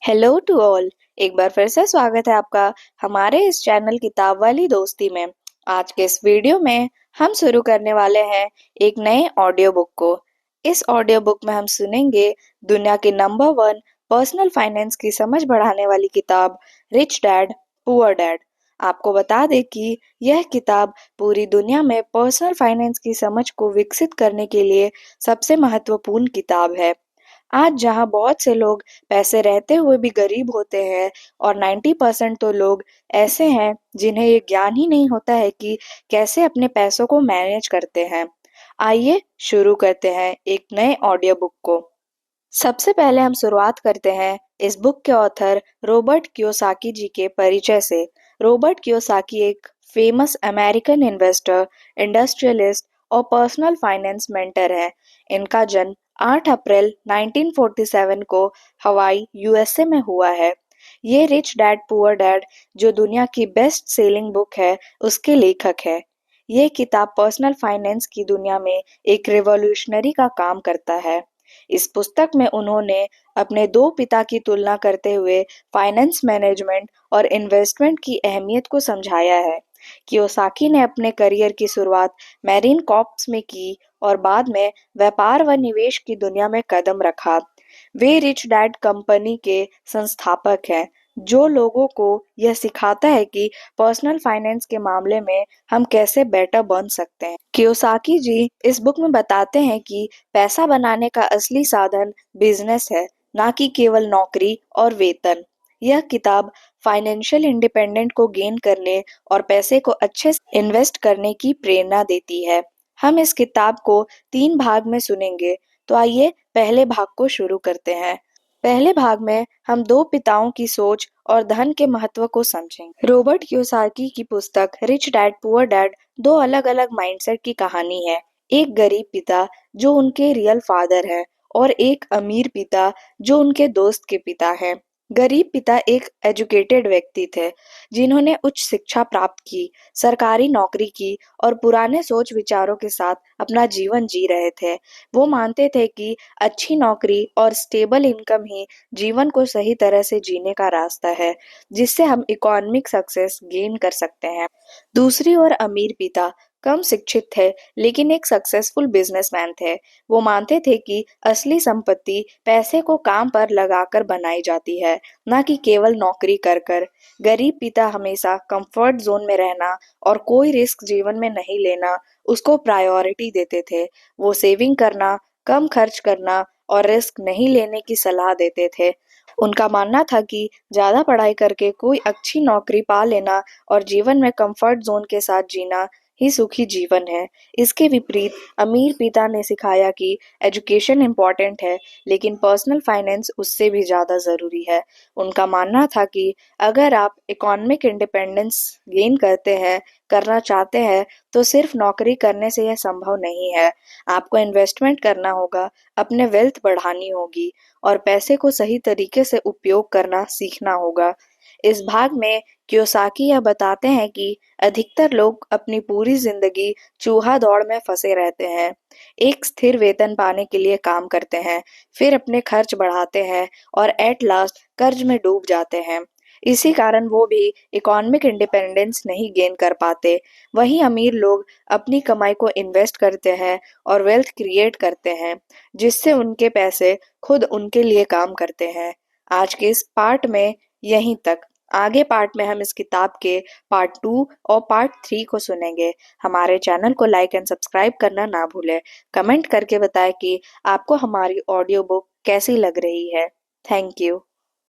Hello to all. एक बार फिर से स्वागत है आपका हमारे इस चैनल किताब वाली दोस्ती में। आज के इस वीडियो में हम शुरू करने वाले हैं एक नए ऑडियो बुक को। इस ऑडियो बुक में हम सुनेंगे दुनिया की नंबर 1 पर्सनल फाइनेंस की समझ बढ़ाने वाली किताब रिच डैड पुअर डैड। आपको बता दें कि यह किताब पूरी दुनिया में पर्सनल फाइनेंस की समझ को विकसित करने के लिए सबसे महत्वपूर्ण किताब है। आज जहां बहुत से लोग पैसे रहते हुए भी गरीब होते हैं और 90% तो लोग ऐसे हैं जिन्हें ये ज्ञान ही नहीं होता है कि कैसे अपने पैसों को मैनेज करते हैं। आइए शुरू करते हैं एक नए ऑडियो बुक को। सबसे पहले हम शुरुआत करते हैं इस बुक के ऑथर रॉबर्ट कियोसाकी जी के परिचय से। रॉबर्ट कियोसाकी एक फेमस अमेरिकन इन्वेस्टर, इंडस्ट्रियलिस्ट और पर्सनल फाइनेंस मेंटर है। इनका जन्म 8 अप्रैल 1947 को हवाई यूएसए में हुआ है। ये रिच डैड पुअर डैड जो दुनिया की बेस्ट सेलिंग बुक है उसके लेखक है। ये किताब पर्सनल फाइनेंस की दुनिया में एक रिवॉल्यूशनरी का काम करता है। इस पुस्तक में उन्होंने अपने दो पिता की तुलना करते हुए फाइनेंस मैनेजमेंट और इन्वेस्टमेंट की अहमियत को समझाया है। कियोसाकी ने अपने करियर की शुरुआत मैरीन कॉर्प्स में की और बाद में व्यापार व निवेश की दुनिया में कदम रखा। वे रिच डैड कंपनी के संस्थापक हैं, जो लोगों को यह सिखाता है कि पर्सनल फाइनेंस के मामले में हम कैसे बेटर बन सकते हैं। कियोसाकी जी इस बुक में बताते हैं कि पैसा बनाने का असली साधन बिजनेस है, ना कि केवल नौकरी और वेतन। यह किताब फाइनेंशियल इंडिपेंडेंट को गेन करने और पैसे को अच्छे से इन्वेस्ट करने की प्रेरणा देती है। हम इस किताब को 3 भाग में सुनेंगे, तो आइए पहले भाग को शुरू करते हैं। पहले भाग में हम दो पिताओं की सोच और धन के महत्व को समझेंगे। रॉबर्ट कियोसाकी की पुस्तक रिच डैड पुअर डैड दो अलग-अलग माइंडसेट की कहानी है। एक गरीब पिता जो उनके रियल फादर है और एक अमीर पिता जो उनके दोस्त के पिता हैं। गरीब पिता एक एजुकेटेड व्यक्ति थे जिन्होंने उच्च शिक्षा प्राप्त की, सरकारी नौकरी की और पुराने सोच विचारों के साथ अपना जीवन जी रहे थे। वो मानते थे कि अच्छी नौकरी और स्टेबल इनकम ही जीवन को सही तरह से जीने का रास्ता है, जिससे हम इकोनॉमिक सक्सेस गेन कर सकते हैं। दूसरी ओर अमीर पिता कम शिक्षित थे लेकिन एक सक्सेसफुल बिजनेसमैन थे। वो मानते थे कि असली संपत्ति पैसे को काम पर लगाकर बनाई जाती है, ना कि केवल नौकरी कर कर। गरीब पिता हमेशा कंफर्ट जोन में रहना और कोई रिस्क जीवन में नहीं लेना उसको प्रायोरिटी देते थे। वो सेविंग करना, कम खर्च करना और रिस्क नहीं लेने की सलाह देते थे। उनका मानना था कि ज्यादा पढ़ाई करके कोई अच्छी नौकरी पा लेना और जीवन में कंफर्ट जोन के साथ जीना ही सुखी जीवन है। इसके विपरीत अमीर पिता ने सिखाया कि एजुकेशन इम्पोर्टेंट है लेकिन पर्सनल फाइनेंस उससे भी ज्यादा जरूरी है। उनका मानना था कि अगर आप इकोनॉमिक इंडिपेंडेंस गेन करना चाहते हैं तो सिर्फ नौकरी करने से यह संभव नहीं है। आपको इन्वेस्टमेंट करना होगा, अपने वेल्थ बढ़ानी होगी और पैसे को सही तरीके से उपयोग करना सीखना होगा। इस भाग में कियोसाकी यह बताते हैं कि अधिकतर लोग अपनी पूरी जिंदगी चूहा दौड़ में फंसे रहते हैं। एक स्थिर वेतन पाने के लिए काम करते हैं, फिर अपने खर्च बढ़ाते हैं और एट लास्ट कर्ज में डूब जाते हैं। इसी कारण वो भी इकोनॉमिक इंडिपेंडेंस नहीं गेन कर पाते। वहीं अमीर लोग अपनी कमाई को इन्वेस्ट करते हैं और वेल्थ क्रिएट करते हैं, जिससे उनके पैसे खुद उनके लिए काम करते हैं। आज के इस पार्ट में यहीं तक। आगे पार्ट में हम इस किताब के पार्ट 2 और पार्ट 3 को सुनेंगे। हमारे चैनल को लाइक एंड सब्सक्राइब करना ना भूलें। कमेंट करके बताएं कि आपको हमारी ऑडियो बुक कैसी लग रही है। Thank you.